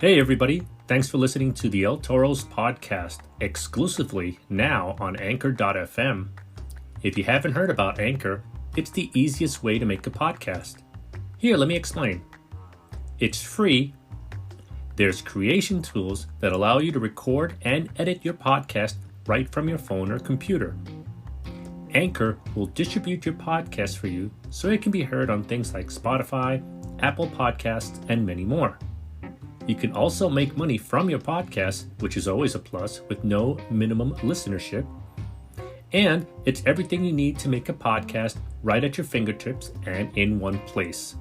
Hey everybody, thanks for listening to the El Toro's podcast, exclusively now on Anchor.fm. If you haven't heard about Anchor, it's the easiest way to make a podcast. Here, let me explain. It's free. There's creation tools that allow you to record and edit your podcast right from your phone or computer. Anchor will distribute your podcast for you so it can be heard on things like Spotify, Apple Podcasts, and many more. You can also make money from your podcast, which is always a plus, with no minimum listenership. And it's everything you need to make a podcast right at your fingertips and in one place.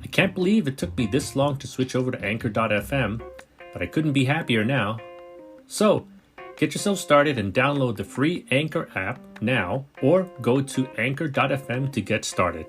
I can't believe it took me this long to switch over to Anchor.fm, but I couldn't be happier now. So, get yourself started and download the free Anchor app now, or go to Anchor.fm to get started.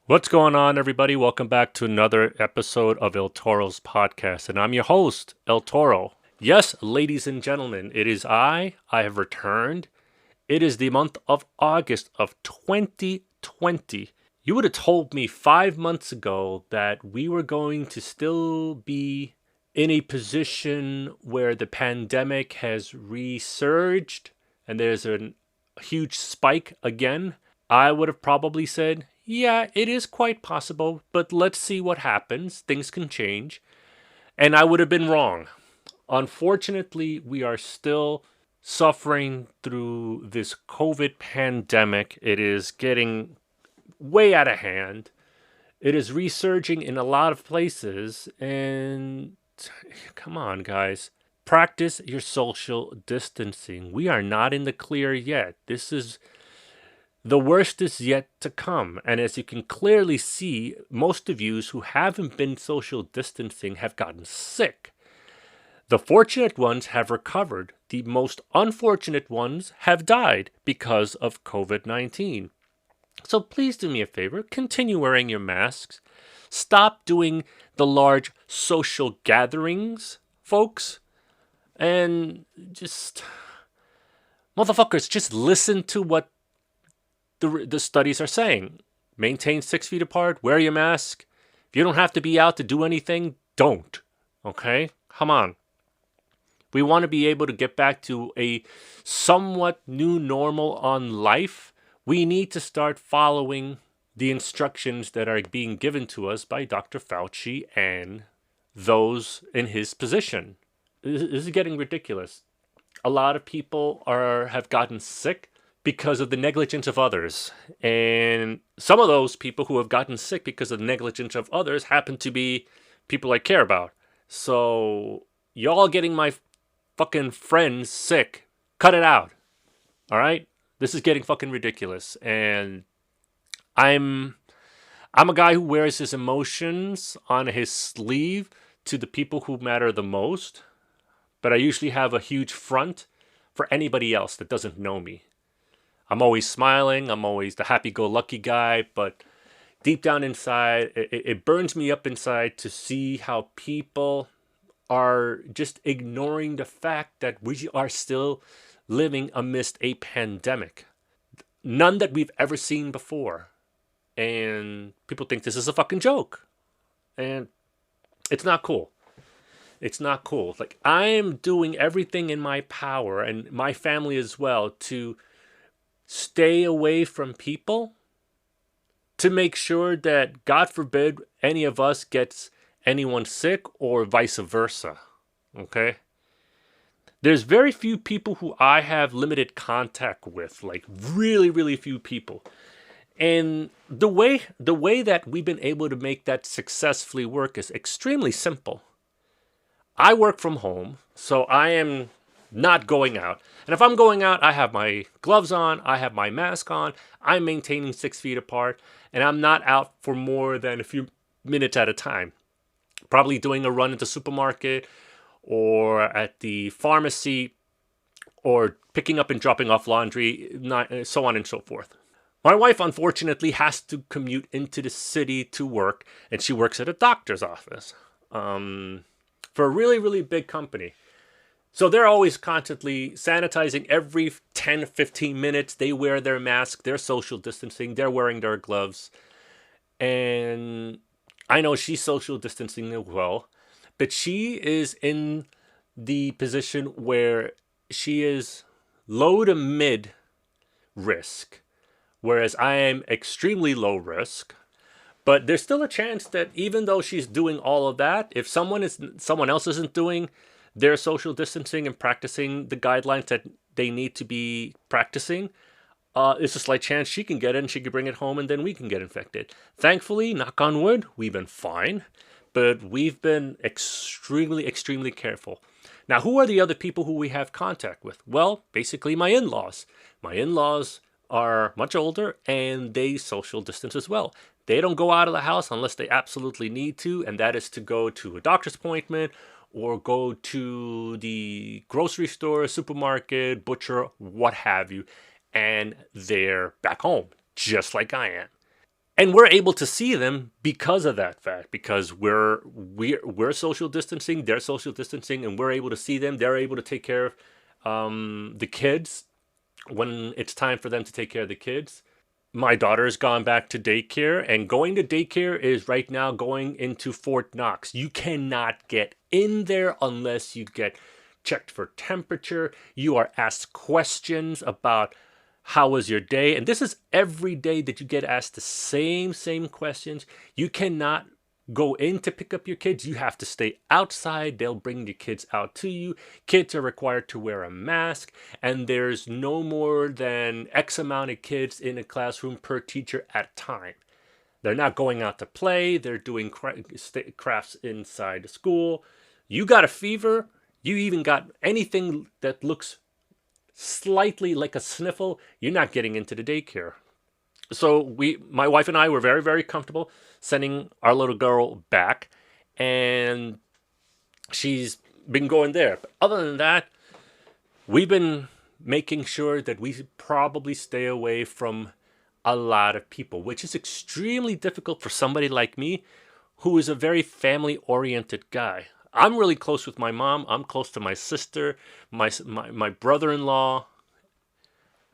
What's going on, everybody? Welcome back to another episode of El Toro's podcast, and I'm your host, El Toro. Yes, ladies and gentlemen, it is I have returned. It is the month of August of 2020. You would have told me 5 months ago that we were going to still be in a position where the pandemic has resurged and there's a huge spike again. I would have probably said, yeah, it is quite possible, but let's see what happens. Things can change. And I would have been wrong. Unfortunately, we are still suffering through this COVID pandemic. It is getting way out of hand. It is resurging in a lot of places. And come on, guys. Practice your social distancing. We are not in the clear yet. The worst is yet to come, and as you can clearly see, most of you who haven't been social distancing have gotten sick. The fortunate ones have recovered. The most unfortunate ones have died because of COVID-19. So please do me a favor, continue wearing your masks. Stop doing the large social gatherings, folks, and motherfuckers, just listen to what the studies are saying. Maintain 6 feet apart, wear your mask, If you don't have to be out to do anything, don't. Okay? Come on. We want to be able to get back to a somewhat new normal on life. We need to start following the instructions that are being given to us by Dr. Fauci and those in his position. This is getting ridiculous. A lot of people have gotten sick because of the negligence of others. And some of those people who have gotten sick because of the negligence of others happen to be people I care about. So, y'all getting my fucking friends sick, cut it out. All right? This is getting fucking ridiculous. And I'm a guy who wears his emotions on his sleeve to the people who matter the most, but I usually have a huge front for anybody else that doesn't know me. I'm always smiling, I'm always the happy-go-lucky guy, but deep down inside, it burns me up inside to see how people are just ignoring the fact that we are still living amidst a pandemic. None that we've ever seen before. And people think this is a fucking joke. And it's not cool. It's not cool. Like, I am doing everything in my power, and my family as well, to stay away from people, to make sure that, God forbid, any of us gets anyone sick or vice versa. Okay? There's very few people who I have limited contact with, like really, really few people. And the way that we've been able to make that successfully work is extremely simple. I work from home, so I am not going out. And if I'm going out, I have my gloves on, I have my mask on, I'm maintaining 6 feet apart, and I'm not out for more than a few minutes at a time. Probably doing a run at the supermarket or at the pharmacy or picking up and dropping off laundry, so on and so forth. My wife, unfortunately, has to commute into the city to work, and she works at a doctor's office for a really, really big company. So they're always constantly sanitizing every 10, 15 minutes. They wear their mask, they're social distancing, they're wearing their gloves. And I know she's social distancing as well, but she is in the position where she is low to mid risk, whereas I am extremely low risk. But there's still a chance that even though she's doing all of that, if someone else isn't doing their social distancing and practicing the guidelines that they need to be practicing, it's a slight chance she can get it and she can bring it home and then we can get infected. Thankfully, knock on wood, we've been fine, but we've been extremely, extremely careful. Now, who are the other people who we have contact with? Well, basically my in-laws. My in-laws are much older and they social distance as well. They don't go out of the house unless they absolutely need to, and that is to go to a doctor's appointment or go to the grocery store, supermarket, butcher, what have you, and they're back home, just like I am. And we're able to see them because of that fact, because we're social distancing, they're social distancing, and we're able to see them. They're able to take care of the kids when it's time for them to take care of the kids. My daughter's gone back to daycare, and going to daycare is right now going into Fort Knox. You cannot get in there unless you get checked for temperature. You are asked questions about how was your day, and this is every day that you get asked the same questions. You cannot go in to pick up your kids. You have to stay outside. They'll bring the kids out to you. Kids are required to wear a mask, and there's no more than X amount of kids in a classroom per teacher at a time. They're not going out to play. They're doing crafts inside the school. You got a fever, you even got anything that looks slightly like a sniffle, you're not getting into the daycare. So my wife and I were very, very comfortable sending our little girl back, and she's been going there. But other than that, we've been making sure that we probably stay away from a lot of people, which is extremely difficult for somebody like me who is a very family-oriented guy. I'm really close with my mom. I'm close to my sister, my brother-in-law,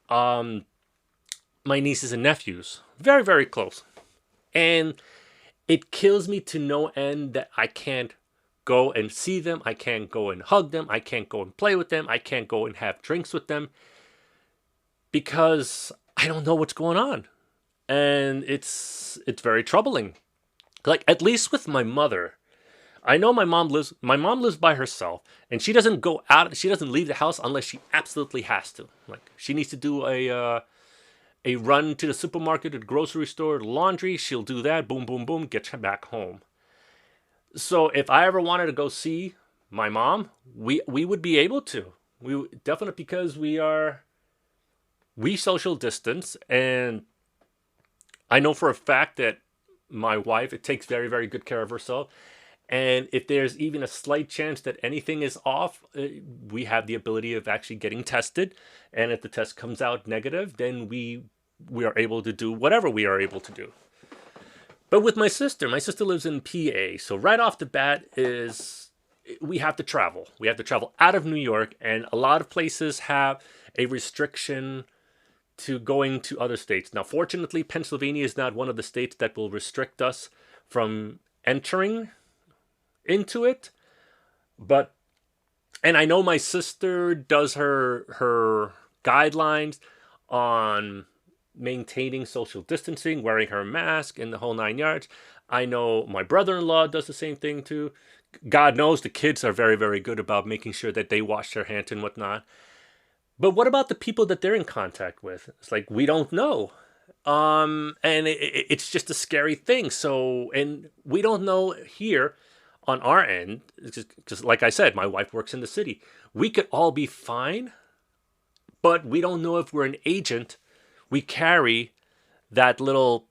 my nieces and nephews. Very, very close. And it kills me to no end that I can't go and see them. I can't go and hug them. I can't go and play with them. I can't go and have drinks with them because I don't know what's going on. And it's very troubling. Like, at least with my mother, I know my mom lives by herself, and she doesn't go out, she doesn't leave the house unless she absolutely has to. Like, she needs to do a run to the supermarket, to the grocery store, the laundry, she'll do that, boom, boom, boom, get back home. So if I ever wanted to go see my mom, we would be able to. We definitely, because we social distance, and I know for a fact that my wife, it takes very, very good care of herself. And if there's even a slight chance that anything is off, we have the ability of actually getting tested. And if the test comes out negative, then we are able to do whatever we are able to do. But with my sister lives in PA. So right off the bat is we have to travel. We have to travel out of New York, and a lot of places have a restriction to going to other states. Now, fortunately, Pennsylvania is not one of the states that will restrict us from entering into it. But, and I know my sister does her guidelines on maintaining social distancing, wearing her mask, and the whole 9 yards. I know my brother-in-law does the same thing too. God knows the kids are very, very good about making sure that they wash their hands and whatnot. But what about the people that they're in contact with? It's like, we don't know. And it's just a scary thing. So, and we don't know here on our end, because like I said, my wife works in the city. We could all be fine, but we don't know if we're an agent. We carry that little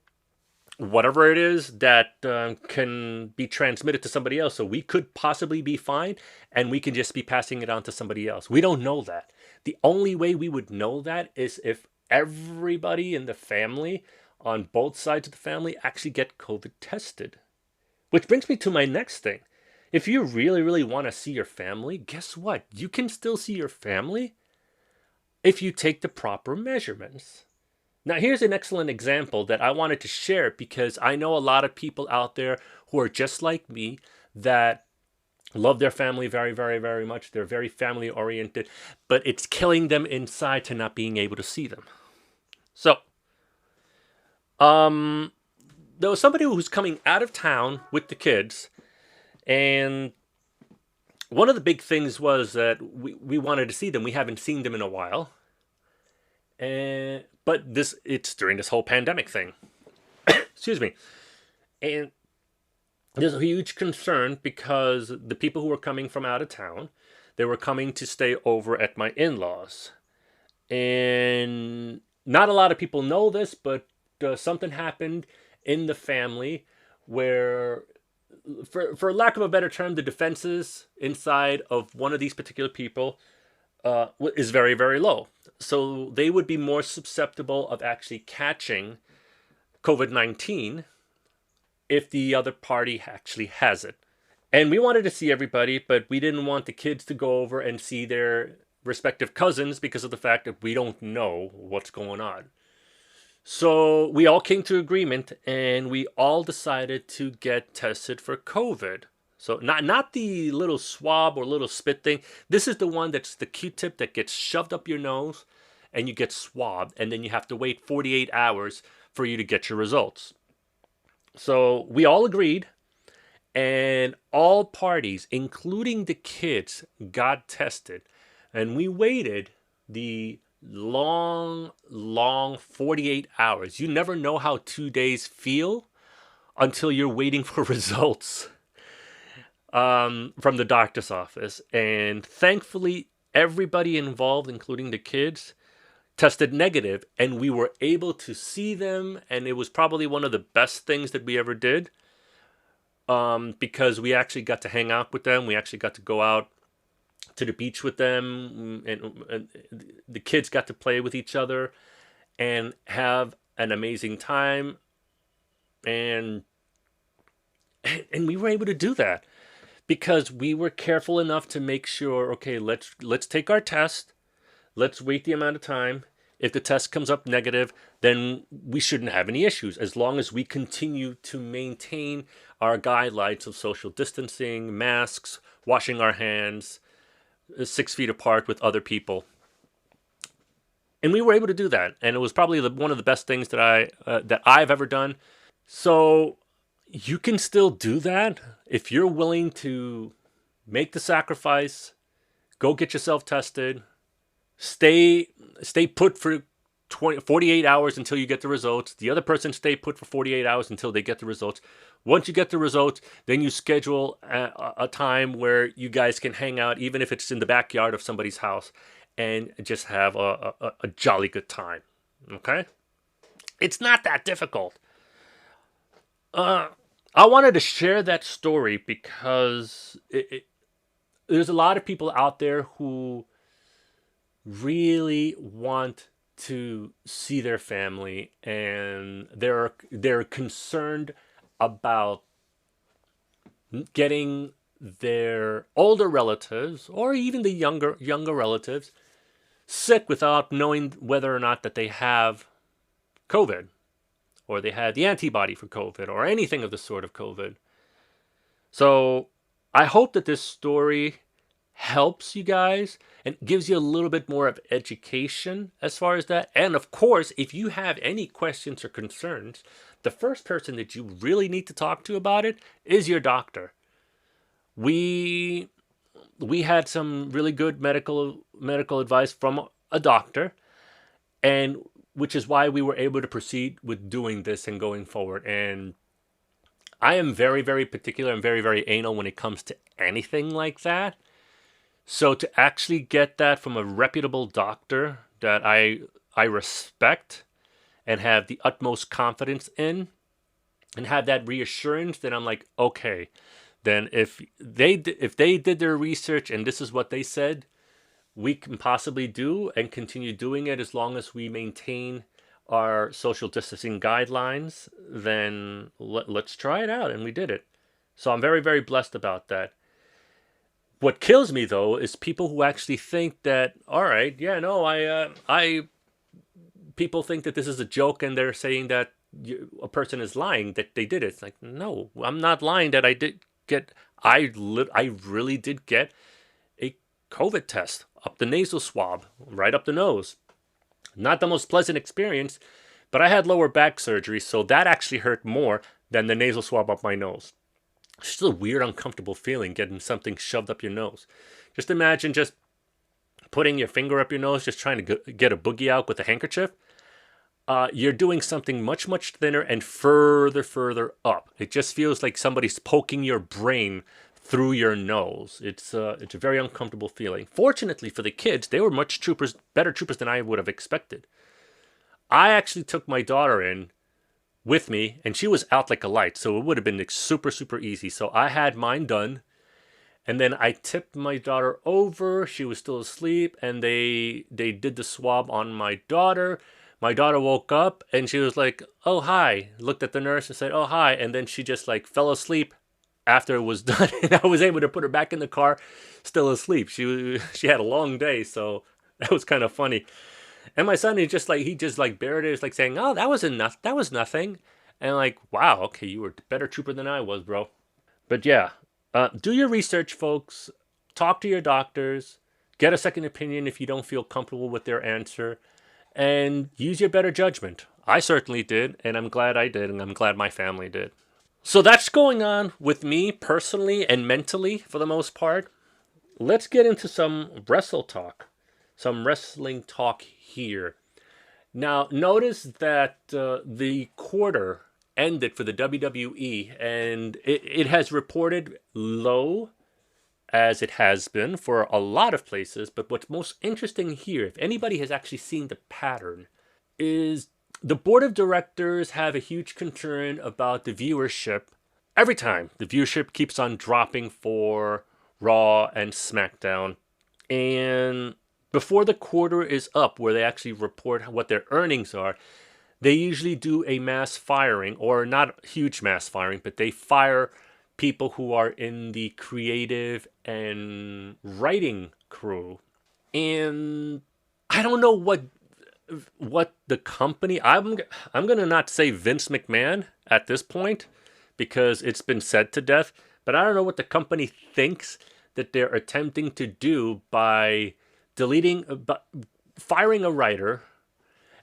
whatever it is that can be transmitted to somebody else. So we could possibly be fine, and we can just be passing it on to somebody else. We don't know that. The only way we would know that is if everybody in the family, on both sides of the family, actually get COVID tested. Which brings me to my next thing. If you really, really want to see your family, guess what? You can still see your family if you take the proper measurements. Now, here's an excellent example that I wanted to share because I know a lot of people out there who are just like me that love their family very, very, very much. They're very family oriented, but it's killing them inside to not being able to see them. So, there was somebody who was coming out of town with the kids, and one of the big things was that we wanted to see them. We haven't seen them in a while. But it's during this whole pandemic thing. Excuse me. And there's a huge concern because the people who were coming from out of town, they were coming to stay over at my in-laws. And not a lot of people know this, but something happened in the family where, for lack of a better term, the defenses inside of one of these particular people is very, very low. So they would be more susceptible of actually catching COVID-19 if the other party actually has it. And we wanted to see everybody, but we didn't want the kids to go over and see their respective cousins because of the fact that we don't know what's going on. So we all came to agreement, and we all decided to get tested for COVID. So not the little swab or little spit thing. This is the one that's the Q-tip that gets shoved up your nose and you get swabbed, and then you have to wait 48 hours for you to get your results. So we all agreed, and all parties, including the kids, got tested. And we waited the long, long 48 hours. You never know how 2 days feel until you're waiting for results from the doctor's office. And thankfully, everybody involved, including the kids, tested negative, and we were able to see them. And it was probably one of the best things that we ever did, because we actually got to hang out with them. We actually got to go out to the beach with them, and the kids got to play with each other and have an amazing time. And we were able to do that because we were careful enough to make sure, okay, let's take our test. Let's wait the amount of time. If the test comes up negative, then we shouldn't have any issues as long as we continue to maintain our guidelines of social distancing, masks, washing our hands, 6 feet apart with other people. And we were able to do that, and it was probably one of the best things that I've ever done. So you can still do that if you're willing to make the sacrifice, go get yourself tested, stay put for 48 hours until you get the results. The other person stay put for 48 hours until they get the results. Once you get the results, then you schedule a time where you guys can hang out, even if it's in the backyard of somebody's house, and just have a jolly good time. Okay? It's not that difficult. I wanted to share that story because there's a lot of people out there who really want to see their family, and they're concerned about getting their older relatives or even the younger relatives sick without knowing whether or not that they have COVID or they had the antibody for COVID or anything of the sort of COVID. So I hope that this story helps you guys and gives you a little bit more of education as far as that. And of course, if you have any questions or concerns, the first person that you really need to talk to about it is your doctor. We had some really good medical advice from a doctor, and which is why we were able to proceed with doing this and going forward. And I am very, very particular and very, very anal when it comes to anything like that. So to actually get that from a reputable doctor that I respect and have the utmost confidence in and have that reassurance, then I'm like, okay, then if they did their research and this is what they said, we can possibly do and continue doing it as long as we maintain our social distancing guidelines, then let's try it out. And we did it. So I'm very, very blessed about that. What kills me though is people who actually think that, all right, yeah, no, people think that this is a joke and they're saying that a person is lying that they did it. It's like, no, I'm not lying that I did get, I really did get a COVID test up the nasal swab, right up the nose. Not the most pleasant experience, but I had lower back surgery, so that actually hurt more than the nasal swab up my nose. It's just a weird, uncomfortable feeling getting something shoved up your nose. Just imagine just putting your finger up your nose, just trying to get a boogie out with a handkerchief. You're doing something much, much thinner and further up. It just feels like somebody's poking your brain through your nose. It's a very uncomfortable feeling. Fortunately for the kids, they were better troopers than I would have expected. I actually took my daughter in with me, and she was out like a light, so it would have been super, super easy. So I had mine done, and then I tipped my daughter over. She was still asleep, and they did the swab on my daughter. My daughter woke up, and she was like, "Oh, hi." Looked at the nurse and said, "Oh, hi." And then she just like fell asleep after it was done, and I was able to put her back in the car, still asleep. She had a long day, so that was kind of funny. And my son, he just like buried it. It's like saying, "Oh, that was enough. That was nothing." And like, wow, okay, you were a better trooper than I was, bro. But yeah, do your research, folks. Talk to your doctors. Get a second opinion if you don't feel comfortable with their answer, and use your better judgment. I certainly did, and I'm glad I did, and I'm glad my family did. So that's going on with me personally and mentally for the most part. Let's get into some some wrestling talk here. Now, notice that the quarter ended for the WWE, and it has reported low as it has been for a lot of places. But what's most interesting here, if anybody has actually seen the pattern, is the board of directors have a huge concern about the viewership. Every time the viewership keeps on dropping for Raw and SmackDown. And before the quarter is up, where they actually report what their earnings are, they usually do a mass firing, or not huge mass firing, but they fire people who are in the creative and writing crew. And I don't know what the company, I'm going to not say Vince McMahon at this point because it's been said to death, but I don't know what the company thinks that they're attempting to do by firing a writer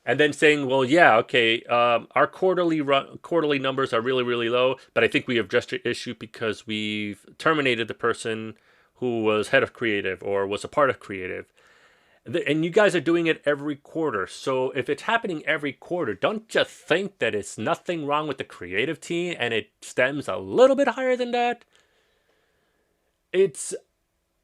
and then saying, well, yeah, okay, our quarterly numbers are really, really low, but I think we have just an issue because we've terminated the person who was head of creative or was a part of creative. And you guys are doing it every quarter. So if it's happening every quarter, don't just think that it's nothing wrong with the creative team and it stems a little bit higher than that. It's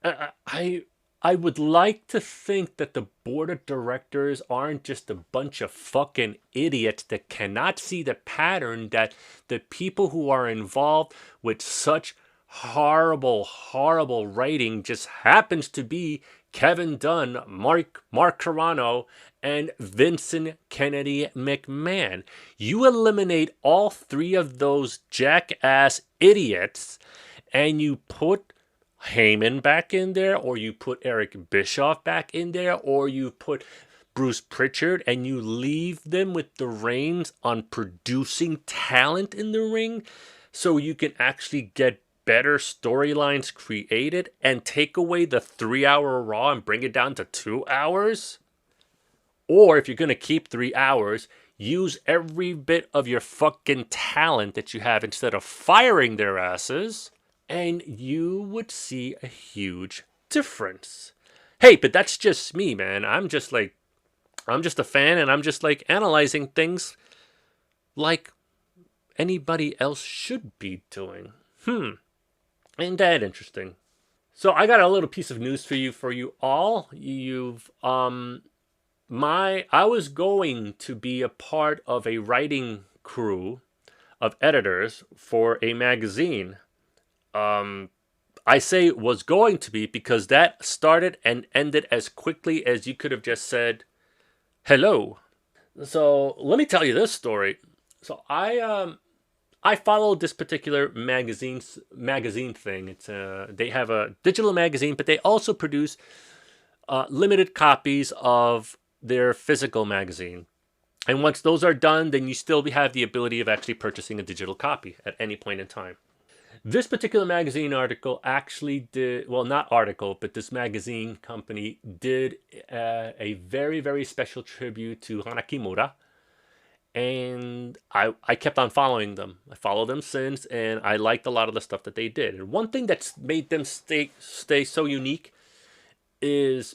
I I would like to think that the board of directors aren't just a bunch of fucking idiots that cannot see the pattern that the people who are involved with such horrible, horrible writing just happens to be Kevin Dunn, Mark Carano, and Vincent Kennedy McMahon. You eliminate all three of those jackass idiots and you put Heyman back in there, or you put Eric Bischoff back in there, or you put Bruce Pritchard, and you leave them with the reins on producing talent in the ring so you can actually get better storylines created and take away the 3 hour Raw and bring it down to 2 hours. Or if you're going to keep 3 hours, use every bit of your fucking talent that you have instead of firing their asses, and you would see a huge difference. Hey, but that's just me, man. I'm just a fan, and I'm just like analyzing things like anybody else should be doing. Ain't that interesting? So I got a little piece of news for you all. I was going to be a part of a writing crew of editors for a magazine. I say was going to be because that started and ended as quickly as you could have just said hello. So let me tell you this story. So I followed this particular magazine thing. They have a digital magazine, but they also produce limited copies of their physical magazine. And once those are done, then you still have the ability of actually purchasing a digital copy at any point in time. This particular magazine article actually did, well, not article, but this magazine company did a very, very special tribute to Hana Kimura. And I kept on following them. I followed them since, and I liked a lot of the stuff that they did. And one thing that's made them stay so unique is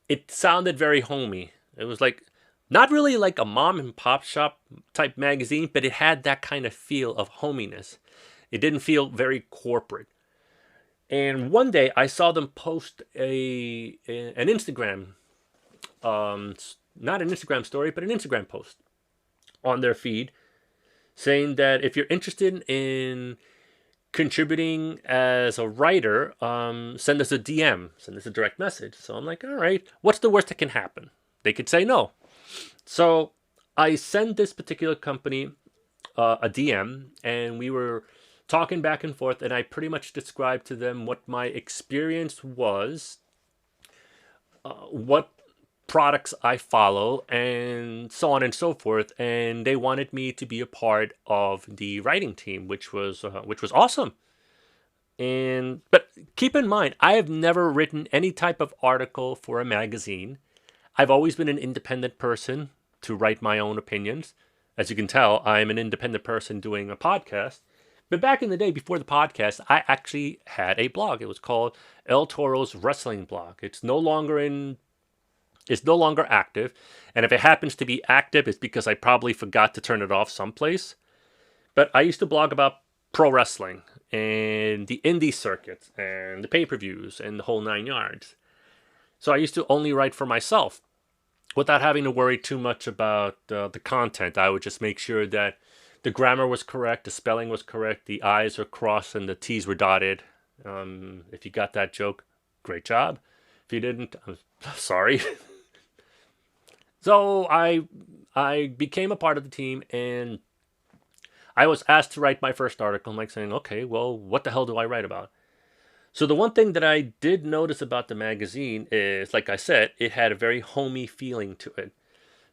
it sounded very homey. It was like, not really like a mom and pop shop type magazine, but it had that kind of feel of hominess. It didn't feel very corporate. And one day I saw them post an Instagram, not an Instagram story, but an Instagram post on their feed saying that if you're interested in contributing as a writer, send us a DM, send us a direct message. So I'm like, all right, what's the worst that can happen? They could say no. So I sent this particular company a DM, and we were talking back and forth, and I pretty much described to them what my experience was, what products I follow, and so on and so forth. And they wanted me to be a part of the writing team, which was awesome. But keep in mind, I have never written any type of article for a magazine. I've always been an independent person to write my own opinions. As you can tell, I'm an independent person doing a podcast. But back in the day, before the podcast, I actually had a blog. It was called El Toro's Wrestling Blog. It's no longer active. And if it happens to be active, it's because I probably forgot to turn it off someplace. But I used to blog about pro wrestling and the indie circuit and the pay-per-views and the whole 9 yards. So I used to only write for myself without having to worry too much about the content. I would just make sure that the grammar was correct, the spelling was correct, the I's were crossed and the T's were dotted. If you got that joke, great job. If you didn't, I'm sorry. So I became a part of the team, and I was asked to write my first article. I'm like saying, okay, well, what the hell do I write about? So the one thing that I did notice about the magazine is, like I said, it had a very homey feeling to it.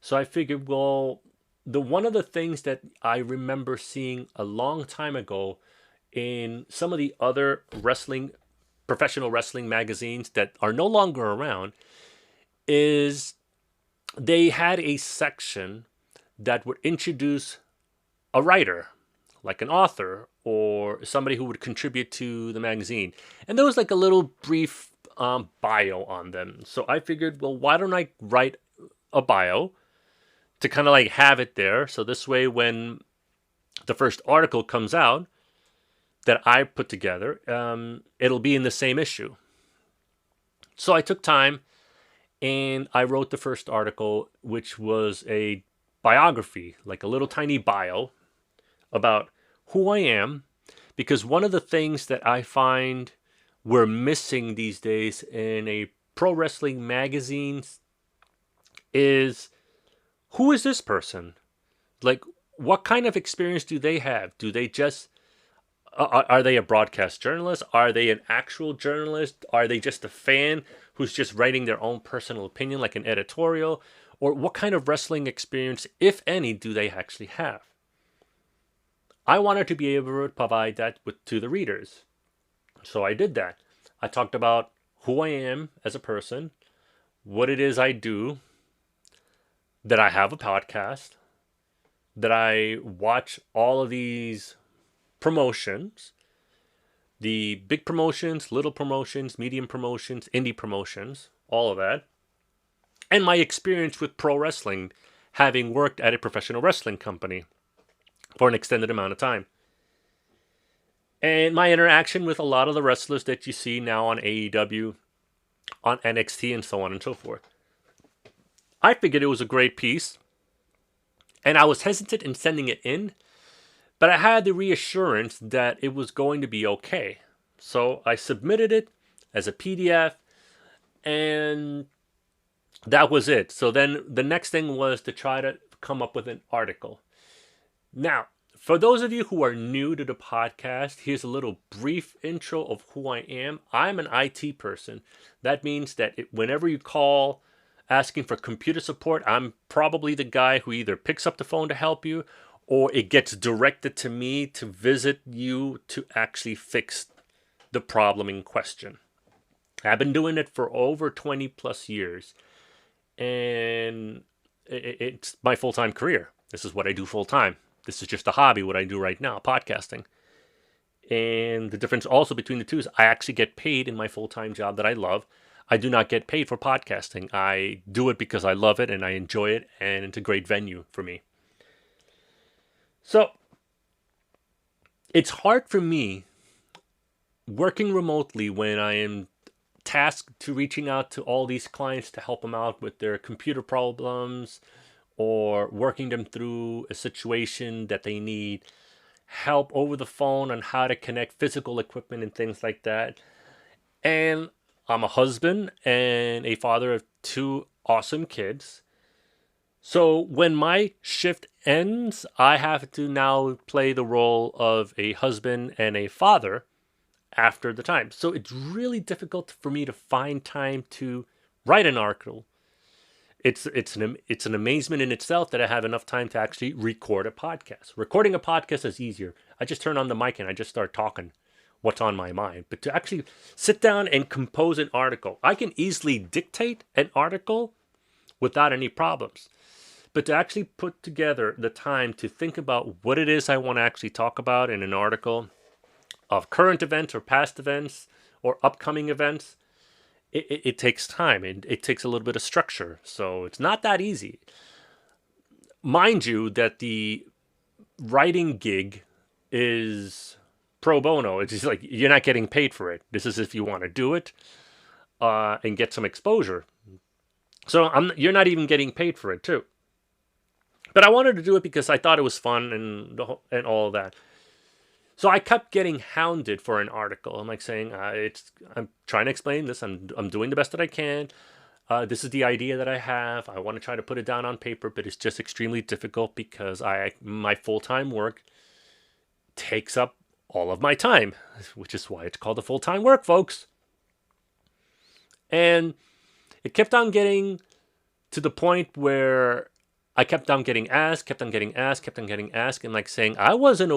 So I figured, well, the one of the things that I remember seeing a long time ago in some of the other professional wrestling magazines that are no longer around is they had a section that would introduce a writer, like an author or somebody who would contribute to the magazine. And there was like a little brief bio on them. So I figured, well, why don't I write a bio to kind of like have it there? So this way, when the first article comes out that I put together, it'll be in the same issue. So I took time and I wrote the first article, which was a biography, like a little tiny bio about who I am, because one of the things that I find we're missing these days in a pro wrestling magazines is, who is this person? Like, what kind of experience do they have? Do they just are they a broadcast journalist? Are they an actual journalist? Are they just a fan who's just writing their own personal opinion, like an editorial? Or what kind of wrestling experience, if any, do they actually have? I wanted to be able to provide that to the readers. So I did that. I talked about who I am as a person, what it is I do, that I have a podcast, that I watch all of these promotions, the big promotions, little promotions, medium promotions, indie promotions, all of that, and my experience with pro wrestling, having worked at a professional wrestling company for an extended amount of time. And my interaction with a lot of the wrestlers that you see now on AEW, on NXT, and so on and so forth. I figured it was a great piece, and I was hesitant in sending it in, but I had the reassurance that it was going to be okay. So I submitted it as a PDF, and that was it. So then the next thing was to try to come up with an article. Now, for those of you who are new to the podcast, here's a little brief intro of who I am. I'm an IT person. That means that whenever you call asking for computer support, I'm probably the guy who either picks up the phone to help you, or it gets directed to me to visit you to actually fix the problem in question. I've been doing it for over 20 plus years, and it's my full-time career. This is what I do full-time. This is just a hobby, what I do right now, podcasting. And the difference also between the two is I actually get paid in my full-time job that I love. I do not get paid for podcasting. I do it because I love it and I enjoy it, and it's a great venue for me. So, it's hard for me working remotely when I am tasked to reaching out to all these clients to help them out with their computer problems or working them through a situation that they need help over the phone on how to connect physical equipment and things like that. And I'm a husband and a father of 2 awesome kids. So when my shift ends, I have to now play the role of a husband and a father after the time. So it's really difficult for me to find time to write an article. It's an amazement in itself that I have enough time to actually record a podcast. Recording a podcast is easier. I just turn on the mic and I just start talking what's on my mind. But to actually sit down and compose an article, I can easily dictate an article without any problems. But to actually put together the time to think about what it is I want to actually talk about in an article of current events or past events or upcoming events, it takes time and it takes a little bit of structure. So it's not that easy. Mind you that the writing gig is pro bono. It's just like you're not getting paid for it. This is if you want to do it and get some exposure. So you're not even getting paid for it too. But I wanted to do it because I thought it was fun and all of that. So I kept getting hounded for an article. I'm like saying, I'm trying to explain this. I'm doing the best that I can. This is the idea that I have. I want to try to put it down on paper, but it's just extremely difficult because my full-time work takes up all of my time, which is why it's called a full-time work, folks. And it kept on getting to the point where I kept on getting asked, kept on getting asked, kept on getting asked, and like saying, I wasn't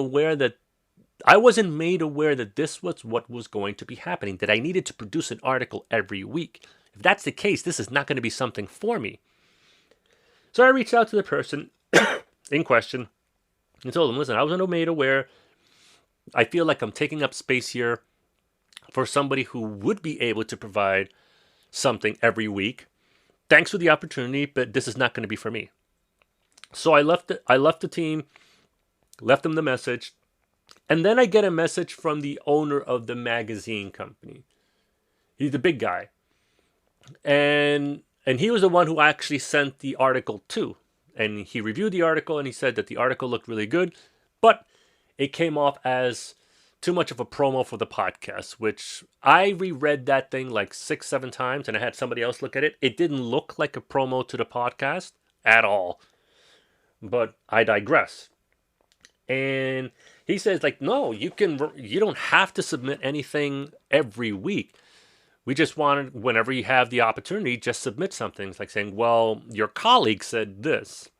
made aware that this was what was going to be happening, that I needed to produce an article every week. If that's the case, this is not going to be something for me. So I reached out to the person in question and told them, listen, I wasn't made aware. I feel like I'm taking up space here for somebody who would be able to provide something every week. Thanks for the opportunity, but this is not going to be for me. So I left the team, left them the message, and then I get a message from the owner of the magazine company. He's the big guy. And he was the one who actually sent the article to. And he reviewed the article and he said that the article looked really good, but it came off as too much of a promo for the podcast, which I reread that thing like 6, 7 times and I had somebody else look at it. It didn't look like a promo to the podcast at all. But I digress. And he says, like, no, you don't have to submit anything every week. We just wanted, whenever you have the opportunity, just submit something. It's like saying, well, your colleague said this.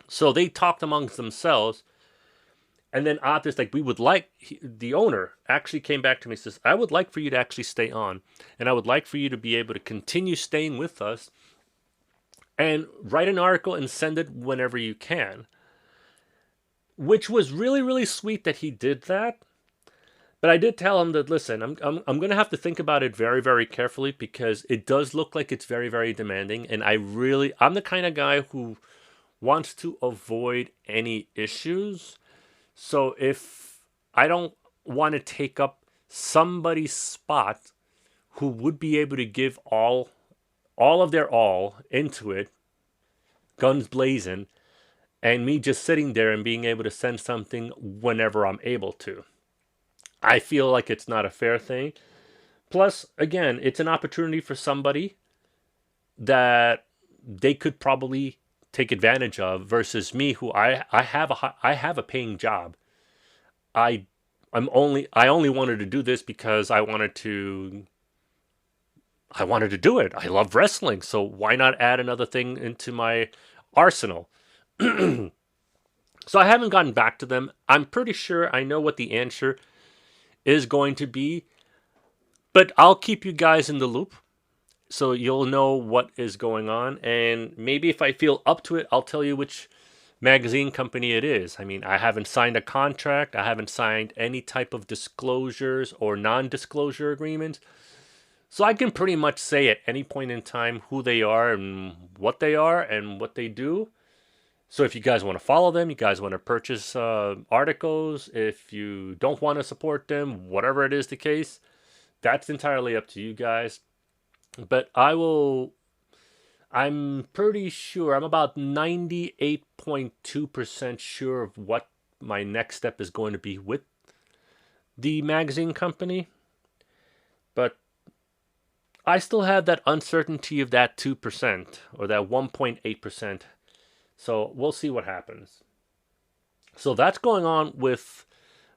So they talked amongst themselves. And then Optus, like, the owner actually came back to me and says, I would like for you to actually stay on. And I would like for you to be able to continue staying with us and write an article and send it whenever you can. Which was really, really sweet that he did that. But I did tell him that, listen, I'm going to have to think about it very, very carefully because it does look like it's very, very demanding. And I'm the kind of guy who wants to avoid any issues. So if I don't want to take up somebody's spot who would be able to give all of their all into it, guns blazing, and me just sitting there and being able to send something whenever I'm able to. I feel like it's not a fair thing. Plus, again, it's an opportunity for somebody that they could probably take advantage of versus me, who I have a paying job. I only wanted to do this because I wanted to do it. I love wrestling, so why not add another thing into my arsenal? So I haven't gotten back to them. I'm pretty sure I know what the answer is going to be, but I'll keep you guys in the loop so you'll know what is going on, and maybe if I feel up to it, I'll tell you which magazine company it is. I mean, I haven't signed a contract. I haven't signed any type of disclosures or non-disclosure agreements. So I can pretty much say at any point in time who they are and what they do. So if you guys want to follow them, you guys want to purchase articles, if you don't want to support them, whatever it is the case, that's entirely up to you guys. But I'm pretty sure, I'm about 98.2% sure of what my next step is going to be with the magazine company. But I still have that uncertainty of that 2% or that 1.8%. So we'll see what happens. So that's going on with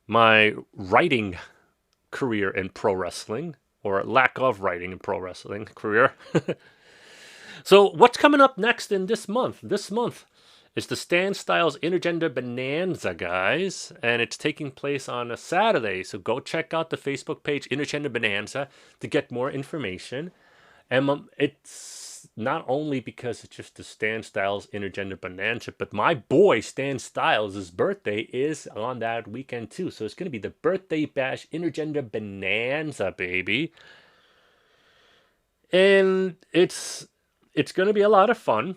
my writing career in pro wrestling, or lack of writing in pro wrestling career. So what's coming up next in this month? This month is the Stan Styles Intergender Bonanza, guys. And it's taking place on a Saturday. So go check out the Facebook page Intergender Bonanza to get more information. And it's not only because it's just the Stan Styles Intergender Bonanza, but my boy Stan Styles' birthday is on that weekend too. So it's going to be the Birthday Bash Intergender Bonanza, baby. And it's going to be a lot of fun.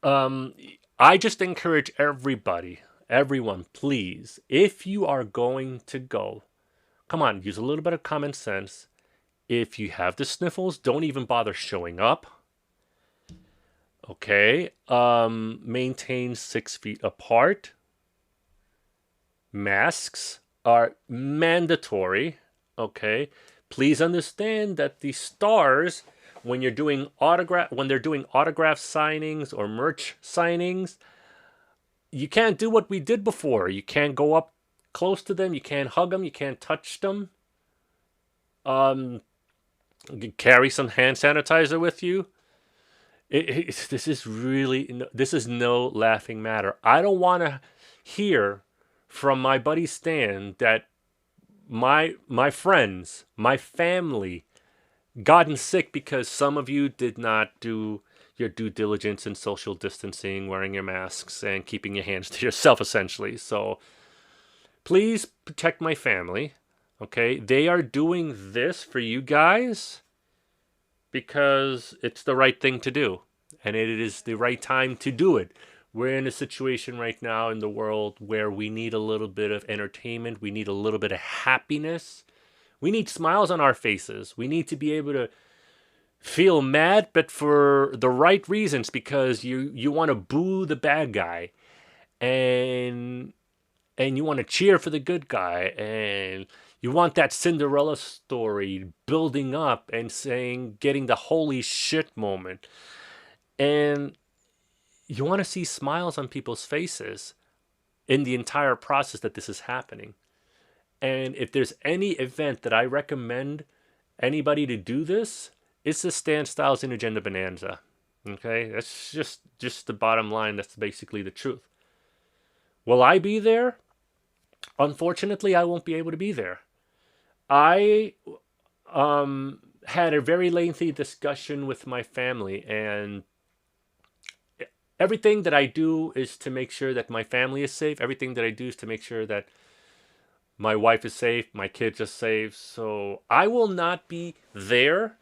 I just encourage everyone, please, if you are going to go, come on, use a little bit of common sense. If you have the sniffles, don't even bother showing up. Okay. Maintain 6 feet apart. Masks are mandatory. Okay. Please understand that the stars, when they're doing autograph signings or merch signings, you can't do what we did before. You can't go up close to them. You can't hug them. You can't touch them. You can carry some hand sanitizer with you. This is no laughing matter. I don't want to hear from my buddy Stan that my friends, my family, gotten sick because some of you did not do your due diligence in social distancing, wearing your masks, and keeping your hands to yourself, essentially. So please protect my family. Okay, they are doing this for you guys because it's the right thing to do, and it is the right time to do it. We're in a situation right now in the world where we need a little bit of entertainment, we need a little bit of happiness, we need smiles on our faces, we need to be able to feel mad, but for the right reasons, because you want to boo the bad guy, and you want to cheer for the good guy, and you want that Cinderella story building up and getting the holy shit moment, and you want to see smiles on people's faces in the entire process that this is happening. And if there's any event that I recommend anybody to do this, it's the Stan Styles Intergender Bonanza. Okay, that's just the bottom line. That's basically the truth. Will I be there? Unfortunately, I won't be able to be there. I had a very lengthy discussion with my family, and everything that I do is to make sure that my family is safe. Everything that I do is to make sure that my wife is safe, my kids are safe. So I will not be there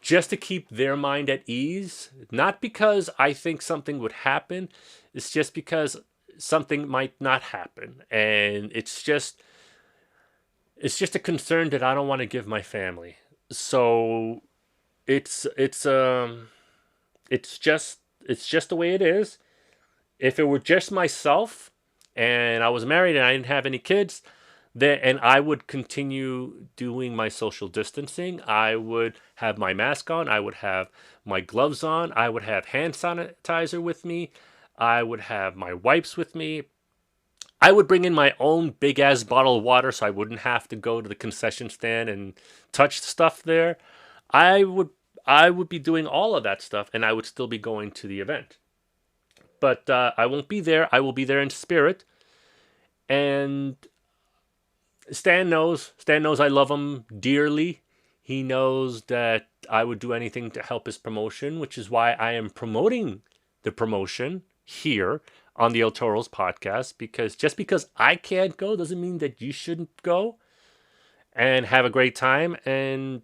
just to keep their mind at ease. Not because I think something would happen, it's just because something might not happen. And it's just a concern that I don't want to give my family. So it's it's um it's just the way it is. If it were just myself and I was married and I didn't have any kids, then and I would continue doing my social distancing. I would have my mask on, I would have my gloves on, I would have hand sanitizer with me, I would have my wipes with me. I would bring in my own big ass bottle of water so I wouldn't have to go to the concession stand and touch stuff there. I would I would be doing all of that stuff and I would still be going to the event. But I won't be there. I will be there in spirit. And Stan knows. Stan knows I love him dearly. He knows that I would do anything to help his promotion, which is why I am promoting the promotion here on the El Toro's podcast. Because just because I can't go doesn't mean that you shouldn't go and have a great time and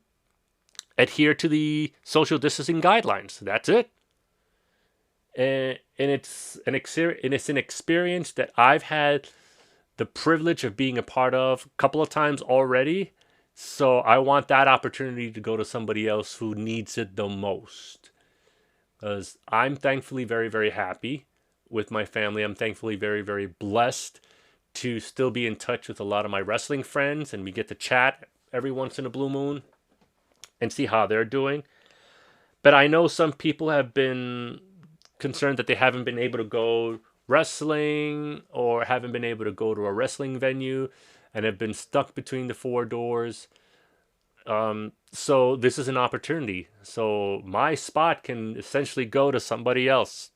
adhere to the social distancing guidelines. That's it. And it's an experience that I've had the privilege of being a part of a couple of times already. So I want that opportunity to go to somebody else who needs it the most. Because I'm thankfully very, very happy with my family. I'm thankfully very, very blessed to still be in touch with a lot of my wrestling friends, and we get to chat every once in a blue moon and see how they're doing. But I know some people have been concerned that they haven't been able to go wrestling or haven't been able to go to a wrestling venue and have been stuck between the four doors. So this is an opportunity. So my spot can essentially go to somebody else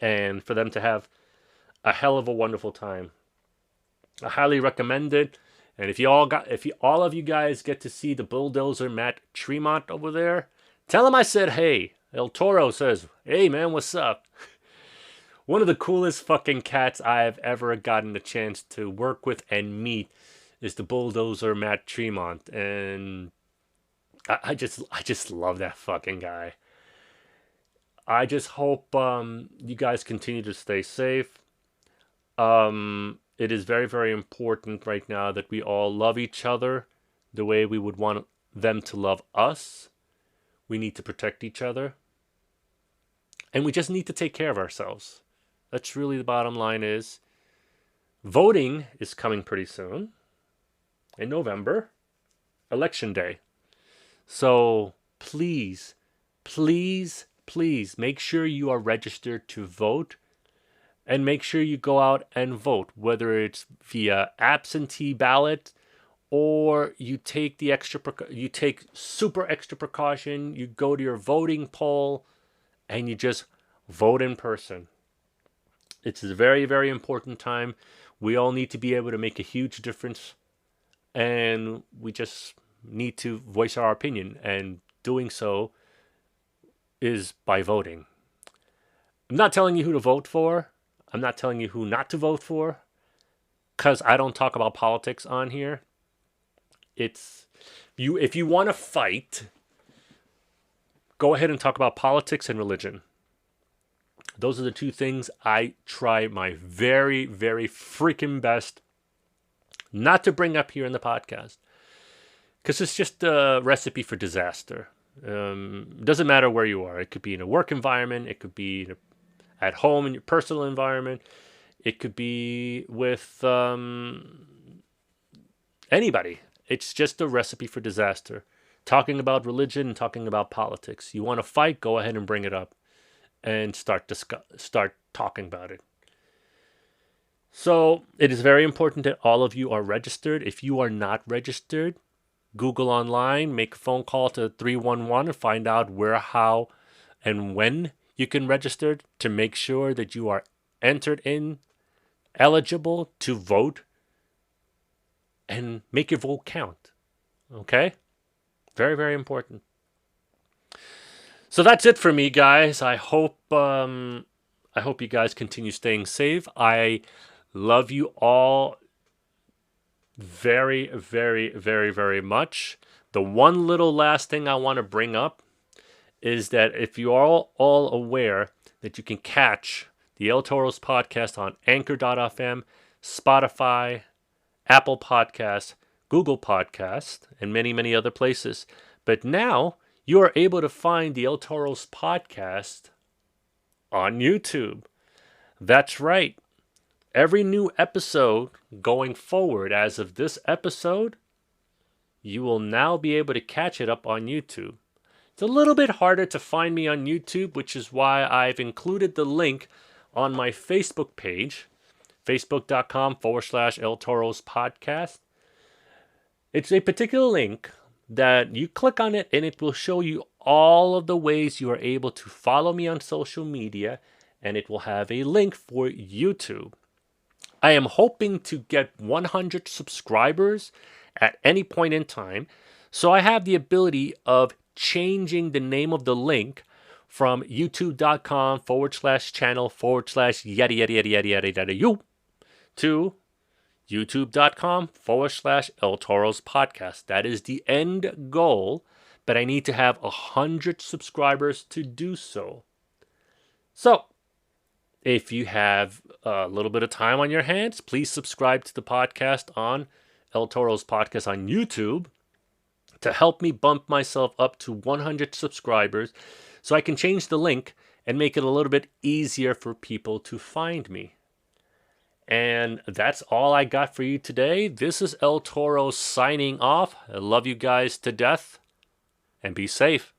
and for them to have a hell of a wonderful time. I highly recommend it. And if you all of you guys get to see the bulldozer Matt Tremont over there, tell him I said hey. El Toro says, hey man, what's up? One of the coolest fucking cats I've ever gotten the chance to work with and meet is the bulldozer Matt Tremont, and I just love that fucking guy. I just hope you guys continue to stay safe. It is very very important right now that we all love each other the way we would want them to love us. We need to protect each other, and we just need to take care of ourselves. That's really the bottom line is. Voting is coming pretty soon in November, election day. So please, please, please make sure you are registered to vote and make sure you go out and vote, whether it's via absentee ballot or you take super extra precaution, you go to your voting poll and you just vote in person. It's a very, very important time. We all need to be able to make a huge difference, and we just need to voice our opinion, and doing so is by voting. I'm not telling you who to vote for. I'm not telling you who not to vote for, because I don't talk about politics on here. It's you. If you want to fight, go ahead and talk about politics and religion. Those are the two things I try my very, very freaking best not to bring up here in the podcast, because it's just a recipe for disaster. Doesn't matter where you are. It could be in a work environment. It could be at home in your personal environment. It could be with anybody. It's just a recipe for disaster. Talking about religion and talking about politics. You want to fight? Go ahead and bring it up and start talking about it. So it is very important that all of you are registered. If you are not registered, Google online, make a phone call to 311 and find out where, how, and when you can register to make sure that you are entered in, eligible to vote, and make your vote count. Okay? Very, very important. So that's it for me, guys. I hope you guys continue staying safe. I love you all very, very, very, very much. The one little last thing I want to bring up is that if you are all aware that you can catch the El Toro's podcast on Anchor.fm, Spotify, Apple Podcasts, Google Podcasts, and many, many other places. But now you are able to find the El Toro's podcast on YouTube. That's right. Every new episode going forward, as of this episode, you will now be able to catch it up on YouTube. It's a little bit harder to find me on YouTube, which is why I've included the link on my Facebook page, facebook.com/El Toro's podcast. It's a particular link that you click on it and it will show you all of the ways you are able to follow me on social media, and it will have a link for YouTube. I am hoping to get 100 subscribers at any point in time, so I have the ability of changing the name of the link from youtube.com/channel/yada yada yada yada yada yada you to youtube.com/El Toro's podcast. That is the end goal, but I need to have 100 subscribers to do so. So, if you have a little bit of time on your hands, please subscribe to the podcast on El Toro's podcast on YouTube to help me bump myself up to 100 subscribers so I can change the link and make it a little bit easier for people to find me. And that's all I got for you today. This is El Toro signing off. I love you guys to death, and be safe.